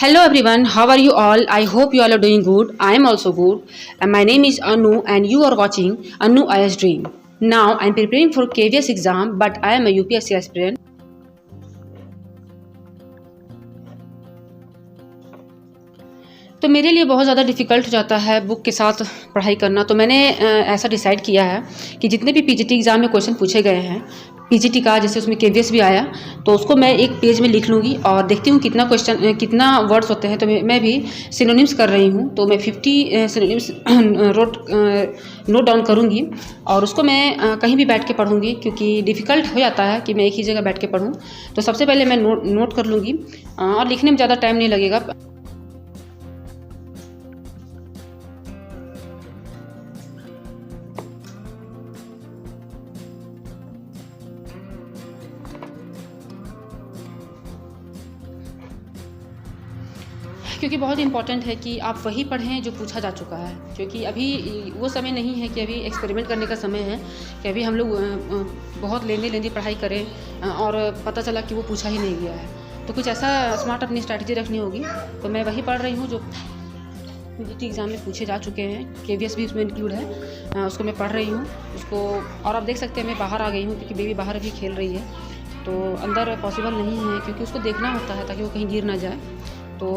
Hello everyone, how are you all? I hope you all are doing good. I am also good. And my name is Anu and you are watching Anu IS Dream. Now I am preparing for KVS exam but I am a UPSC aspirant. तो मेरे लिए बहुत ज़्यादा difficult हो जाता है book के साथ पढ़ाई करना। तो मैंने ऐसा डिसाइड किया है कि जितने भी पीजीटी एग्ज़ाम में क्वेश्चन पूछे गए हैं पीजीटी का, जैसे उसमें केवीएस भी आया, तो उसको मैं एक पेज में लिख लूँगी और देखती हूँ कितना वर्ड्स होते हैं। तो मैं भी सिनोनिम्स कर रही हूँ, तो मैं 50 सिनोनिम्स नोट डाउन करूँगी और उसको मैं कहीं भी बैठ के पढ़ूँगी, क्योंकि डिफ़िकल्ट हो जाता है कि मैं एक ही जगह बैठ के पढ़ूँ। तो सबसे पहले मैं नोट कर लूँगी और लिखने में ज़्यादा टाइम नहीं लगेगा। क्योंकि बहुत इंपॉर्टेंट है कि आप वही पढ़ें जो पूछा जा चुका है, क्योंकि अभी वो समय नहीं है कि अभी एक्सपेरिमेंट करने का समय है कि अभी हम लोग बहुत लेंदी पढ़ाई करें और पता चला कि वो पूछा ही नहीं गया है। तो कुछ ऐसा स्मार्ट अपनी स्ट्रैटेजी रखनी होगी। तो मैं वही पढ़ रही हूँ जो पीजीटी एग्ज़ाम में पूछे जा चुके हैं, केवीएस भी उसमें इंक्लूड है, उसको मैं पढ़ रही हूँ उसको। और आप देख सकते हैं मैं बाहर आ गई हूँ क्योंकि बेबी बाहर भी खेल रही है, तो अंदर पॉसिबल नहीं है क्योंकि उसको देखना होता है ताकि वो कहीं गिर ना जाए। तो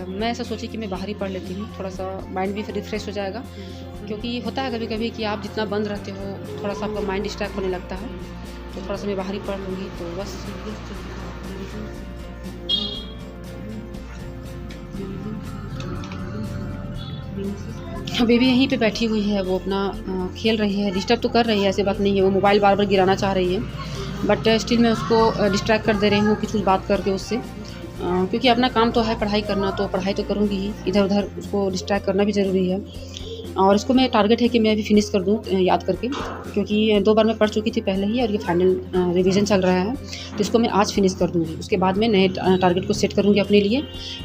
मैं ऐसा सोची कि मैं बाहर ही पढ़ लेती हूँ, थोड़ा सा माइंड भी रिफ़्रेश हो जाएगा। क्योंकि होता है कभी कभी कि आप जितना बंद रहते हो थोड़ा सा आपका माइंड डिस्ट्रैक्ट होने लगता है, तो थोड़ा सा मैं बाहर ही पढ़ लूँगी। तो बस बेबी यहीं पे बैठी हुई है, वो अपना खेल रही है, डिस्टर्ब तो कर रही है, ऐसी बात नहीं है। वो मोबाइल बार बार गिराना चाह रही है, बट स्टिल मैं उसको डिस्ट्रैक्ट कर दे रही हूँ कुछ बात करके उससे, क्योंकि अपना काम तो है पढ़ाई करना, तो पढ़ाई तो करूँगी ही, इधर उधर उसको डिस्ट्रैक्ट करना भी ज़रूरी है। और इसको मैं टारगेट है कि मैं अभी फिनिश कर दूँ याद करके, क्योंकि 2 बार मैं पढ़ चुकी थी पहले ही और ये फाइनल रिवीजन चल रहा है। तो इसको मैं आज फिनिश कर दूँगी, उसके बाद मैं नए टारगेट को सेट करूँगी अपने लिए,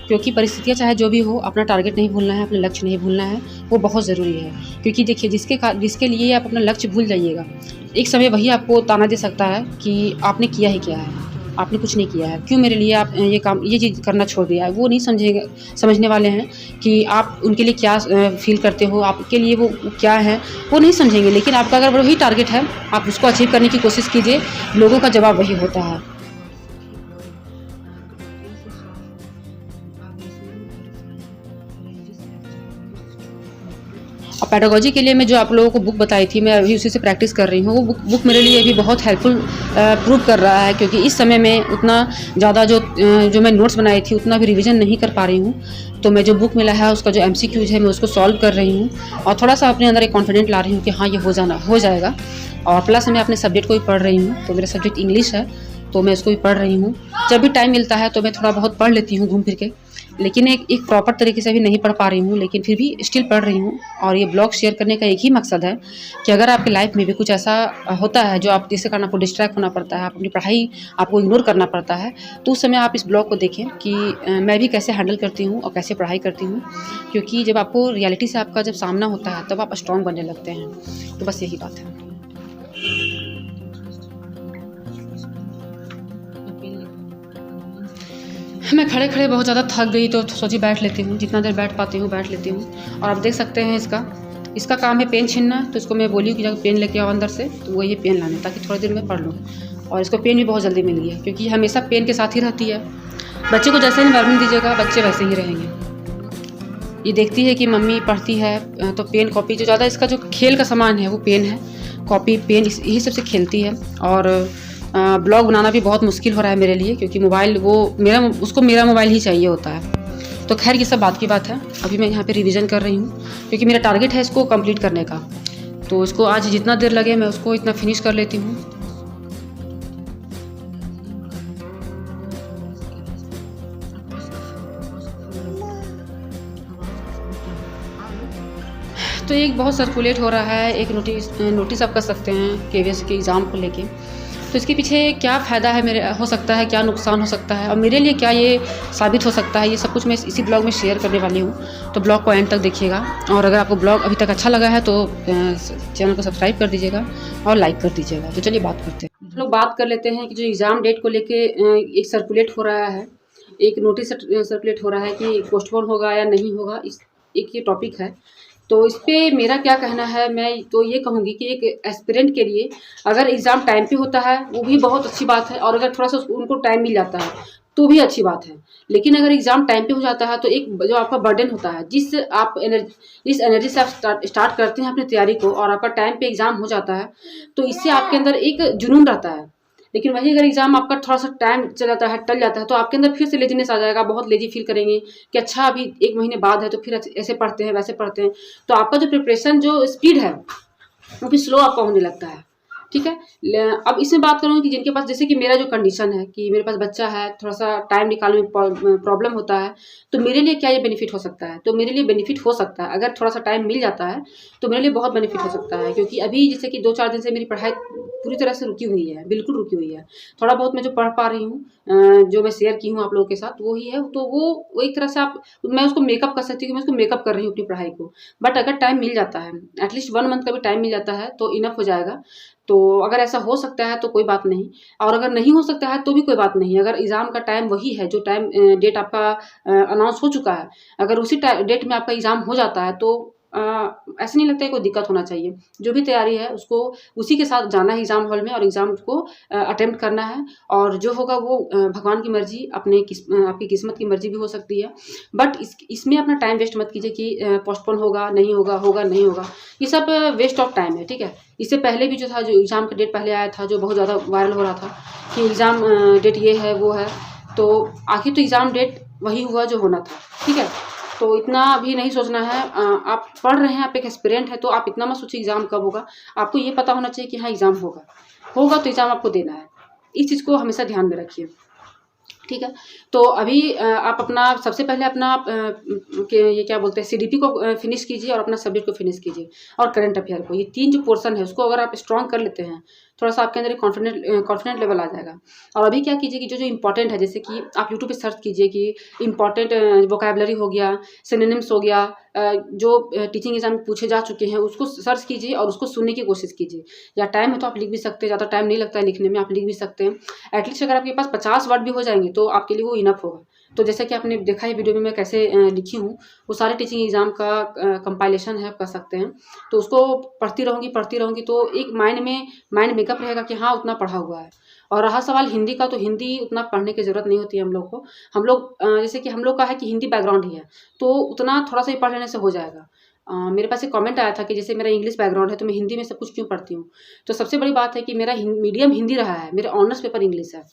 क्योंकि परिस्थितियाँ चाहे जो भी हो अपना टारगेट नहीं भूलना है, अपना लक्ष्य नहीं भूलना है, वो बहुत ज़रूरी है। क्योंकि देखिए जिसके लिए आप अपना लक्ष्य भूल जाइएगा, एक समय वही आपको ताना दे सकता है कि आपने किया ही क्या है, आपने कुछ नहीं किया है, क्यों मेरे लिए आप ये चीज़ करना छोड़ दिया है। वो नहीं समझने वाले हैं कि आप उनके लिए क्या फ़ील करते हो, आपके लिए वो क्या है, वो नहीं समझेंगे। लेकिन आपका अगर वही टारगेट है, आप उसको अचीव करने की कोशिश कीजिए, लोगों का जवाब वही होता है। और पेडागोजी के लिए मैं जो आप लोगों को बुक बताई थी, मैं अभी उसी से प्रैक्टिस कर रही हूँ। वो बुक मेरे लिए अभी बहुत हेल्पफुल प्रूव कर रहा है, क्योंकि इस समय में उतना ज़्यादा जो मैं नोट्स बनाई थी उतना भी रिवीजन नहीं कर पा रही हूँ। तो मैं जो बुक मिला है उसका जो एमसीक्यूज है मैं उसको सॉल्व कर रही हूँ और थोड़ा सा अपने अंदर एक कॉन्फिडेंट ला रही हूँ कि हाँ ये हो जाएगा। और प्लस मैं अपने सब्जेक्ट को भी पढ़ रही हूँ, तो मेरा सब्जेक्ट इंग्लिश है, तो मैं उसको भी पढ़ रही हूँ। जब भी टाइम मिलता है तो मैं थोड़ा बहुत पढ़ लेती हूँ घूम फिर के, लेकिन एक प्रॉपर तरीके से भी नहीं पढ़ पा रही हूँ, लेकिन फिर भी स्टिल पढ़ रही हूँ। और ये ब्लॉग शेयर करने का एक ही मकसद है कि अगर आपकी लाइफ में भी कुछ ऐसा होता है जो आप जिसके कारण आपको डिस्ट्रैक्ट होना पड़ता है, अपनी पढ़ाई आपको इग्नोर करना पड़ता है, तो उस समय आप इस ब्लॉग को देखें कि मैं भी कैसे हैंडल करती हूँ और कैसे पढ़ाई करती हूँ। क्योंकि जब आपको रियलिटी से आपका जब सामना होता है तब आप स्ट्रॉन्ग बनने लगते हैं। तो बस यही बात है। मैं खड़े खड़े बहुत ज़्यादा थक गई, तो सोची बैठ लेती हूँ, जितना देर बैठ पाती हूँ बैठ लेती हूँ। और आप देख सकते हैं इसका काम है पेन छीनना, तो इसको मैं बोली कि जब पेन लेके आओ अंदर से, तो वो ये पेन लाने ताकि थोड़ी देर में पढ़ लूँ। और इसको पेन भी बहुत जल्दी मिल गया, क्योंकि हमेशा पेन के साथ ही रहती है। बच्चे को जैसे इन्वायरमेंट दीजिएगा बच्चे वैसे ही रहेंगे। ये देखती है कि मम्मी पढ़ती है, तो पेन कॉपी जो ज़्यादा इसका जो खेल का सामान है वो पेन है, कॉपी पेन यही सबसे खेलती है। और ब्लॉग बनाना भी बहुत मुश्किल हो रहा है मेरे लिए, क्योंकि मोबाइल उसको मेरा मोबाइल ही चाहिए होता है। तो खैर ये सब बात की बात है। अभी मैं यहाँ पे रिवीजन कर रही हूँ, क्योंकि मेरा टारगेट है इसको कंप्लीट करने का। तो इसको आज जितना देर लगे मैं उसको इतना फिनिश कर लेती हूँ। तो एक बहुत सर्कुलेट हो रहा है, एक नोटिस आप कर सकते हैं केवीएस के एग्ज़ाम को लेके। तो इसके पीछे क्या फ़ायदा है मेरे हो सकता है, क्या नुकसान हो सकता है और मेरे लिए क्या ये साबित हो सकता है, ये सब कुछ मैं इसी ब्लॉग में शेयर करने वाली हूँ। तो ब्लॉग को एंड तक देखिएगा। और अगर आपको ब्लॉग अभी तक अच्छा लगा है तो चैनल को सब्सक्राइब कर दीजिएगा और लाइक कर दीजिएगा। तो चलिए बात करते हैं। हम लोग बात कर लेते हैं कि जो एग्ज़ाम डेट को लेके एक सर्कुलेट हो रहा है एक नोटिस सर्कुलेट हो रहा है कि पोस्टपोन होगा या नहीं होगा, इस एक ये टॉपिक है। तो इस पे मेरा क्या कहना है, मैं तो ये कहूँगी कि एक एस्पिरेंट के लिए अगर एग्ज़ाम टाइम पे होता है वो भी बहुत अच्छी बात है, और अगर थोड़ा-सा उनको टाइम मिल जाता है तो भी अच्छी बात है। लेकिन अगर एग्ज़ाम टाइम पे हो जाता है तो एक जो आपका बर्डन होता है, जिस एनर्जी से आप स्टार्ट करते हैं अपनी तैयारी को, और आपका टाइम पे एग्ज़ाम हो जाता है, तो इससे आपके अंदर एक जुनून रहता है। लेकिन वही अगर एग्ज़ाम आपका थोड़ा-सा टाइम चला जाता है, टल जाता है, तो आपके अंदर फिर से लेज़ीनेस आ जाएगा, बहुत लेज़ी फ़ील करेंगे कि अच्छा अभी 1 महीने बाद है तो फिर ऐसे पढ़ते हैं, वैसे पढ़ते हैं। तो आपका जो प्रिपरेशन जो स्पीड है, वो भी स्लो आपका होने लगता है। ठीक है? अब इसमें बात करूँगी कि जिनके पास, जैसे कि मेरा जो कंडीशन है कि मेरे पास बच्चा है, थोड़ा-सा टाइम निकालने में प्रॉब्लम होता है, तो मेरे लिए क्या ये बेनिफिट हो सकता है? तो मेरे लिए बेनिफिट हो सकता है, अगर थोड़ा-सा टाइम मिल जाता है, तो मेरे लिए बहुत बेनिफिट हो सकता है। क्योंकि अभी जैसे कि 2-4 दिन से मेरी पढ़ाई पूरी तरह से रुकी हुई है, बिल्कुल रुकी हुई है। थोड़ा बहुत मैं जो पढ़ पा रही हूँ, जो मैं शेयर की हूँ आप लोगों के साथ, वो ही है। तो वो एक तरह से मैं उसको मेकअप कर सकती हूँ कि मैं उसको मेकअप कर रही हूँ अपनी पढ़ाई को। बट अगर टाइम मिल जाता है, एटलीस्ट 1 मंथ का भी टाइम मिल जाता है, तो इनफ हो जाएगा। तो अगर ऐसा हो सकता है तो कोई बात नहीं, और अगर नहीं हो सकता है तो भी कोई बात नहीं। अगर एग्ज़ाम का टाइम वही है जो टाइम डेट आपका अनाउंस हो चुका है, अगर उसी डेट में आपका एग्ज़ाम हो जाता है, तो ऐसा नहीं लगता है कोई दिक्कत होना चाहिए। जो भी तैयारी है उसको उसी के साथ जाना है एग्ज़ाम हॉल में, और एग्ज़ाम को अटेम्प्ट करना है, और जो होगा वो भगवान की मर्ज़ी, आपकी किस्मत की मर्ज़ी भी हो सकती है। बट इसमें अपना टाइम वेस्ट मत कीजिए कि पोस्टपोन होगा, नहीं होगा, होगा, नहीं होगा। ये सब वेस्ट ऑफ टाइम है, ठीक है? इससे पहले भी जो था, जो एग्ज़ाम का डेट पहले आया था, जो बहुत ज़्यादा वायरल हो रहा था कि एग्ज़ाम डेट ये है, वो है, तो आखिर तो एग्ज़ाम डेट वही हुआ जो होना था, ठीक है? तो इतना भी नहीं सोचना है। आप पढ़ रहे हैं, आप एक एस्पिरेंट हैं, तो आप इतना मत सोचिए एग्ज़ाम कब होगा। आपको ये पता होना चाहिए कि हाँ, एग्ज़ाम होगा। होगा तो एग्ज़ाम आपको देना है। इस चीज़ को हमेशा ध्यान में रखिए। ठीक है? तो अभी आप अपना सबसे पहले अपना ये क्या बोलते हैं, सीडीपी को फिनिश कीजिए, और अपना सब्जेक्ट को फिनिश कीजिए, और करंट अफेयर को। ये 3 जो पोर्शन है उसको अगर आप स्ट्रॉन्ग कर लेते हैं, थोड़ा-सा आपके अंदर एक कॉन्फिडेंट लेवल आ जाएगा। और अभी क्या कीजिए कि जो इम्पोर्टेंट है, जैसे कि आप यूट्यूब पे सर्च कीजिए कि इम्पोर्टेंट वोकैब्युलरी हो गया, सिनोनिम्स हो गया, जो टीचिंग एग्ज़ाम में पूछे जा चुके हैं, उसको सर्च कीजिए और उसको सुनने की कोशिश कीजिए। या टाइम है तो आप लिख भी सकते हैं, ज़्यादा टाइम नहीं लगता है लिखने में, आप लिख भी सकते हैं। एटलीस्ट अगर आपके पास 50 वर्ड भी हो जाएँगे तो आपके लिए वो इनफ होगा। तो जैसा कि आपने देखा है वीडियो में मैं कैसे लिखी हूँ, वो सारे टीचिंग एग्ज़ाम का कंपाइलेशन है, आप कर सकते हैं। तो उसको पढ़ती रहूँगी तो एक माइंड मेकअप रहेगा कि हाँ, उतना पढ़ा हुआ है। और रहा सवाल हिंदी का, तो हिंदी उतना पढ़ने की ज़रूरत नहीं होती है हम लोग को। हम लोग जैसे कि हम लोग का है कि हिंदी बैकग्राउंड ही है, तो उतना थोड़ा-सा ही पढ़ लेने से हो जाएगा। मेरे पास एक कमेंट आया था कि जैसे मेरा इंग्लिश बैकग्राउंड है, तो मैं हिंदी में सब कुछ क्यों पढ़ती हूँ? तो सबसे बड़ी बात है कि मेरा मीडियम हिंदी रहा है, मेरा ऑनर्स पेपर इंग्लिश है।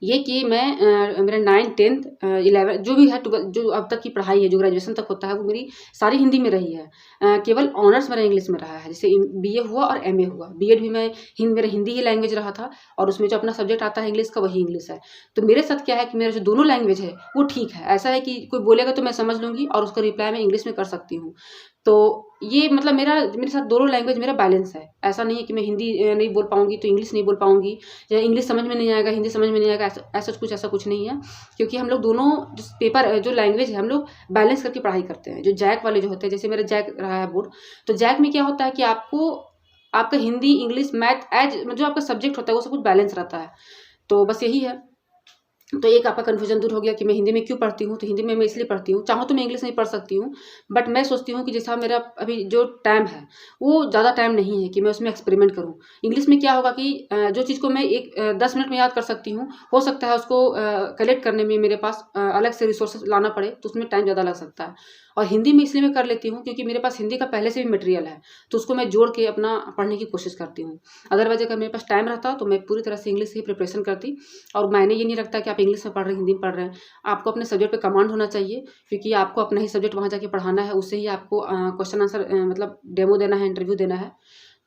ये कि मैं मेरा 9th 10th 11 जो भी है, 12 जो अब तक की पढ़ाई है, जो ग्रेजुएशन तक होता है, वो मेरी सारी हिंदी में रही है। केवल ऑनर्स मेरा इंग्लिश में रहा है, जैसे बीए हुआ और एमए हुआ। बीएड भी मेरा हिंदी ही लैंग्वेज रहा था, और उसमें जो अपना सब्जेक्ट आता है इंग्लिश का, वही इंग्लिश है। तो मेरे साथ क्या है कि मेरा जो दोनों लैंग्वेज है वो ठीक है। ऐसा है कि कोई बोलेगा तो मैं समझ लूँगी, और उसका रिप्लाई मैं इंग्लिश में कर सकती हूँ। तो ये मतलब मेरे साथ दोनों लैंग्वेज मेरा बैलेंस है। ऐसा नहीं है कि मैं हिंदी नहीं बोल पाऊँगी तो इंग्लिश नहीं बोल पाऊँगी, या इंग्लिश समझ में नहीं आएगा, हिंदी समझ में नहीं आएगा, ऐसा कुछ नहीं है। क्योंकि हम लोग दोनों जो लैंग्वेज है, हम लोग बैलेंस करके पढ़ाई करते हैं। जो जैक वाले जो होते हैं, जैसे मेरा जैक रहा है बोर्ड, तो जैक में क्या होता है कि आपका हिंदी, इंग्लिश, मैथ जो आपका सब्जेक्ट होता है, वो सब कुछ बैलेंस रहता है। तो बस यही है। तो एक आपका कन्फ्यूजन दूर हो गया कि मैं हिंदी में क्यों पढ़ती हूँ, तो हिंदी में मैं इसलिए पढ़ती हूँ। चाहूँ तो मैं इंग्लिश में पढ़ सकती हूँ, बट मैं सोचती हूँ कि जैसा मेरा अभी जो टाइम है, वो ज़्यादा टाइम नहीं है कि मैं उसमें एक्सपेरिमेंट करूँ। इंग्लिश में क्या होगा कि जो चीज़ को मैं 10 मिनट में याद कर सकती हूँ, हो सकता है उसको कलेक्ट करने में मेरे पास अलग से रिसोर्सेज लाना पड़े, तो उसमें टाइम ज़्यादा लग सकता है। और हिंदी में इसलिए मैं कर लेती हूँ क्योंकि मेरे पास हिंदी का पहले से भी मटेरियल है, तो उसको मैं जोड़ के अपना पढ़ने की कोशिश करती हूँ। अदरवाइज़ अगर मेरे पास टाइम रहता तो मैं पूरी तरह से इंग्लिश की प्रिपरेशन करती। और मायने ये नहीं रखता कि आप इंग्लिश में पढ़ रहे हैं, हिंदी में पढ़ रहे हैं। आपको अपने सब्जेक्ट पे कमांड होना चाहिए, क्योंकि आपको अपना ही सब्जेक्ट वहाँ जाके पढ़ाना है, उससे ही आपको क्वेश्चन आंसर मतलब डेमो देना है, इंटरव्यू देना है।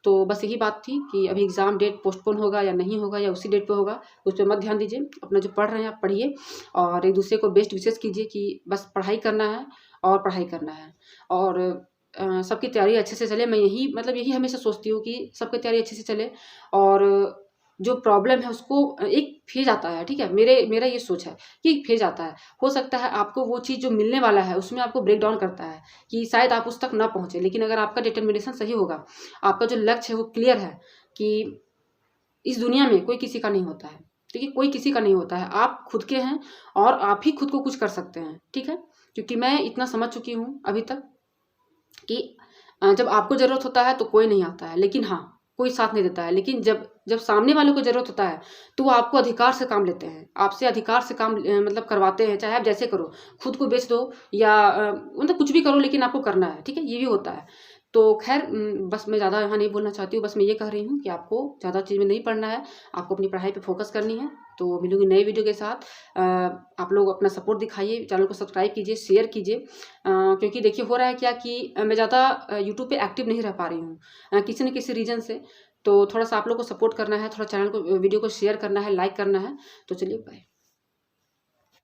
तो बस यही बात थी कि अभी एग्ज़ाम डेट पोस्टपोन होगा या नहीं होगा, या उसी डेट पे होगा, उस पे मत ध्यान दीजिए। अपना जो पढ़ रहे हैं आप पढ़िए, और एक दूसरे को बेस्ट विशेस कीजिए कि बस पढ़ाई करना है और पढ़ाई करना है। और सबकी तैयारी अच्छे से चले। मैं यही हमेशा सोचती हूँ कि सबकी तैयारी अच्छे से चले, और जो प्रॉब्लम है उसको एक फ़ेज़ आता है, ठीक है? मेरा ये सोच है कि एक फ़ेज़ आता है। हो सकता है आपको वो चीज़ जो मिलने वाला है उसमें आपको ब्रेक डाउन करता है कि शायद आप उस तक ना पहुँचे, लेकिन अगर आपका डिटर्मिनेशन सही होगा, आपका जो लक्ष्य है वो क्लियर है कि इस दुनिया में कोई किसी का नहीं होता है। ठीक है, कोई किसी का नहीं होता है, आप खुद के हैं और आप ही खुद को कुछ कर सकते हैं। ठीक है, क्योंकि मैं इतना समझ चुकी हूँ अभी तक कि जब आपको ज़रूरत होता है तो कोई नहीं आता है, लेकिन हाँ, कोई साथ नहीं देता है। लेकिन जब जब सामने वालों को ज़रूरत होता है तो वो आपको अधिकार से काम लेते हैं, आपसे अधिकार से काम मतलब करवाते हैं, चाहे आप जैसे करो, खुद को बेच दो या मतलब कुछ भी करो, लेकिन आपको करना है। ठीक है, ये भी होता है। तो खैर बस मैं ज़्यादा यहाँ नहीं बोलना चाहती हूँ, बस मैं ये कह रही हूँ कि आपको ज़्यादा चीज़ में नहीं पढ़ना है, आपको अपनी पढ़ाई पे फोकस करनी है। तो मिलूँगी नए वीडियो के साथ। आप लोग अपना सपोर्ट दिखाइए, चैनल को सब्सक्राइब कीजिए, शेयर कीजिए, क्योंकि देखिए हो रहा है क्या कि मैं ज़्यादा यूट्यूब पे एक्टिव नहीं रह पा रही हूँ किसी न किसी रीज़न से। तो थोड़ा सा आप लोग को सपोर्ट करना है, थोड़ा चैनल को वीडियो को शेयर करना है, लाइक करना है। तो चलिए बाय।